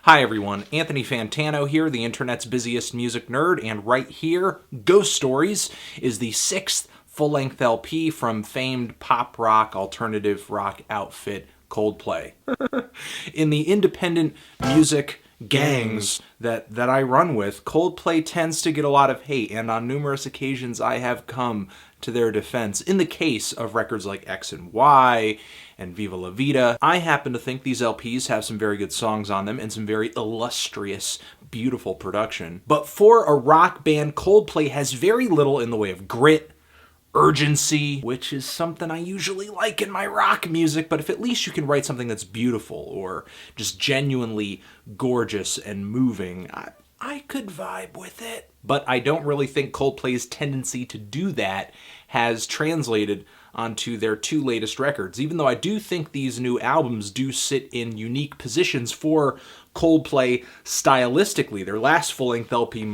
Hi everyone, Anthony Fantano here, the internet's busiest music nerd, and right here, Ghost Stories is the 6th full-length LP from famed pop rock, alternative rock outfit Coldplay. In the independent music gangs that I run with, Coldplay tends to get a lot of hate, and on numerous occasions I have come to their defense. In the case of records like X and Y and Viva La Vida, I happen to think these LPs have some very good songs on them and some very illustrious, beautiful production. But for a rock band, Coldplay has very little in the way of grit, urgency, which is something I usually like in my rock music, but if at least you can write something that's beautiful or just genuinely gorgeous and moving, I could vibe with it. But I don't really think Coldplay's tendency to do that has translated onto their two latest records, even though I do think these new albums do sit in unique positions for Coldplay stylistically. Their last full-length LP,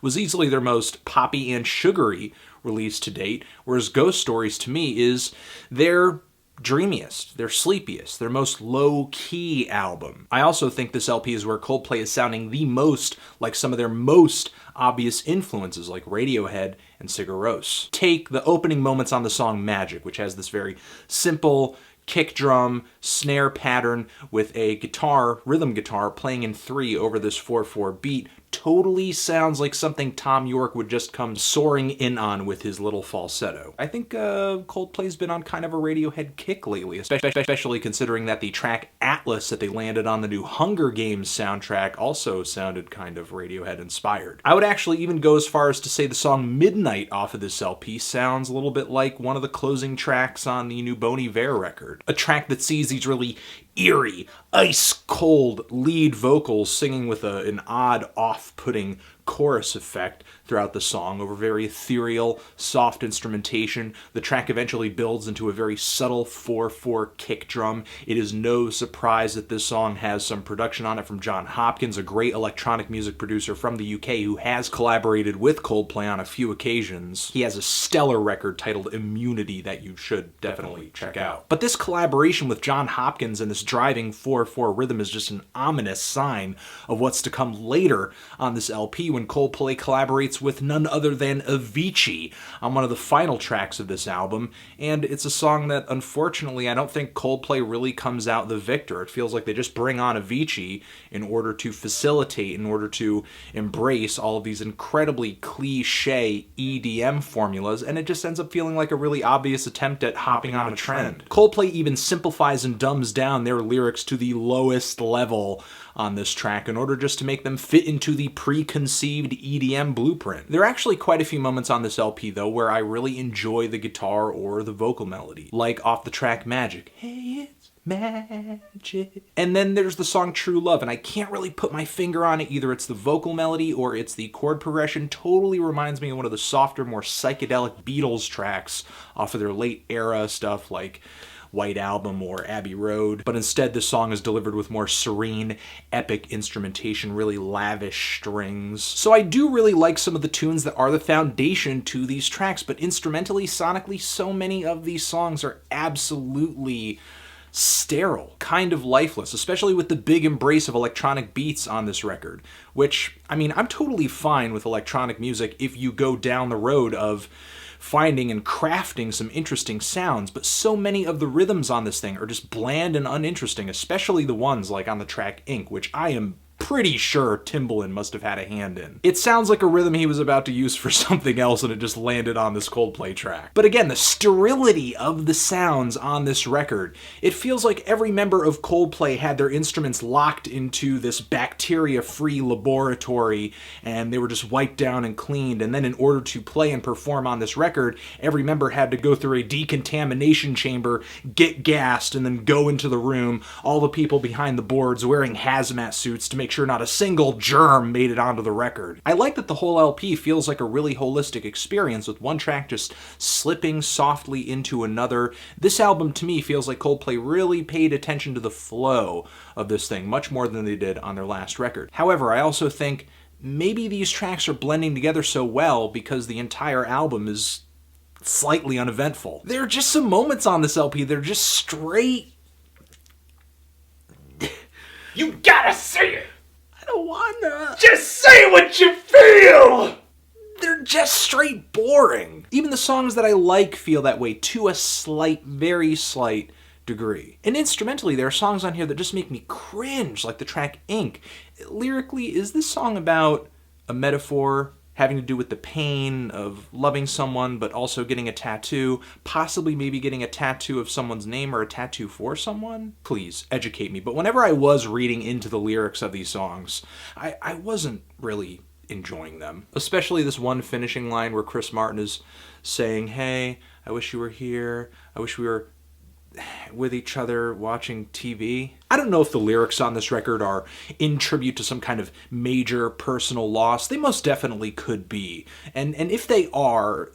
was easily their most poppy and sugary release to date, whereas Ghost Stories to me is their dreamiest, their sleepiest, their most low-key album. I also think this LP is where Coldplay is sounding the most like some of their most obvious influences like Radiohead and Sigur Rós. Take the opening moments on the song Magic, which has this very simple kick drum, snare pattern with a guitar, rhythm guitar, playing in 3 over this 4/4 beat. Totally sounds like something Tom York would just come soaring in on with his little falsetto. I think Coldplay's been on kind of a Radiohead kick lately, especially considering that the track Atlas that they landed on the new Hunger Games soundtrack also sounded kind of Radiohead inspired. I would actually even go as far as to say the song Midnight off of this LP sounds a little bit like one of the closing tracks on the new Bon Iver record. A track that sees these really eerie, ice-cold lead vocals singing with an odd, off-putting chorus effect throughout the song over very ethereal, soft instrumentation. The track eventually builds into a very subtle 4/4 kick drum. It is no surprise that this song has some production on it from John Hopkins, a great electronic music producer from the UK who has collaborated with Coldplay on a few occasions. He has a stellar record titled Immunity that you should definitely check out. But this collaboration with John Hopkins and this driving 4/4 rhythm is just an ominous sign of what's to come later on this LP when Coldplay collaborates with none other than Avicii on one of the final tracks of this album, and it's a song that unfortunately I don't think Coldplay really comes out the victor. It feels like they just bring on Avicii in order to facilitate, in order to embrace all of these incredibly cliche EDM formulas, and it just ends up feeling like a really obvious attempt at hopping on a trend. Coldplay even simplifies and dumbs down their lyrics to the lowest level on this track in order just to make them fit into the preconceived EDM blueprint. There are actually quite a few moments on this LP though where I really enjoy the guitar or the vocal melody, like off the track Magic. Hey, it's magic. And then there's the song True Love, and I can't really put my finger on it. Either it's the vocal melody or it's the chord progression. Totally reminds me of one of the softer, more psychedelic Beatles tracks off of their late era stuff like White Album or Abbey Road, but instead this song is delivered with more serene, epic instrumentation, really lavish strings. So I do really like some of the tunes that are the foundation to these tracks, but instrumentally, sonically, so many of these songs are absolutely sterile, kind of lifeless, especially with the big embrace of electronic beats on this record, which, I mean, I'm totally fine with electronic music if you go down the road of finding and crafting some interesting sounds, but so many of the rhythms on this thing are just bland and uninteresting, especially the ones like on the track Ink, which I am pretty sure Timbaland must have had a hand in. It sounds like a rhythm he was about to use for something else and it just landed on this Coldplay track. But again, the sterility of the sounds on this record, it feels like every member of Coldplay had their instruments locked into this bacteria-free laboratory and they were just wiped down and cleaned, and then in order to play and perform on this record, every member had to go through a decontamination chamber, get gassed, and then go into the room, all the people behind the boards wearing hazmat suits to make sure not a single germ made it onto the record. I like that the whole LP feels like a really holistic experience, with one track just slipping softly into another. This album to me feels like Coldplay really paid attention to the flow of this thing, much more than they did on their last record. However, I also think maybe these tracks are blending together so well because the entire album is slightly uneventful. There are just some moments on this LP that are just straight You gotta say it! I don't wanna. Just say what you feel! They're just straight boring. Even the songs that I like feel that way to a slight, very slight degree. And instrumentally, there are songs on here that just make me cringe, like the track Ink. Lyrically, is this song about a metaphor having to do with the pain of loving someone but also getting a tattoo, possibly maybe getting a tattoo of someone's name or a tattoo for someone? Please, educate me. But whenever I was reading into the lyrics of these songs, I wasn't really enjoying them. Especially this one finishing line where Chris Martin is saying, hey, I wish you were here, I wish we were with each other watching TV. I don't know if the lyrics on this record are in tribute to some kind of major personal loss. They most definitely could be. And if they are,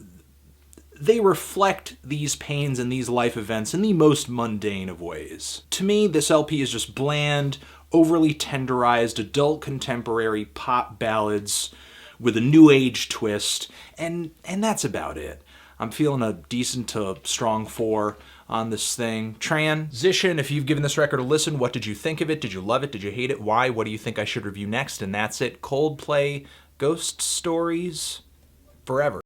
they reflect these pains and these life events in the most mundane of ways. To me, this LP is just bland, overly tenderized, adult contemporary pop ballads with a new age twist, and that's about it. I'm feeling a decent to strong 4 on this thing. Transition, if you've given this record a listen, what did you think of it? Did you love it? Did you hate it? Why? What do you think I should review next? And that's it. Coldplay Ghost Stories forever.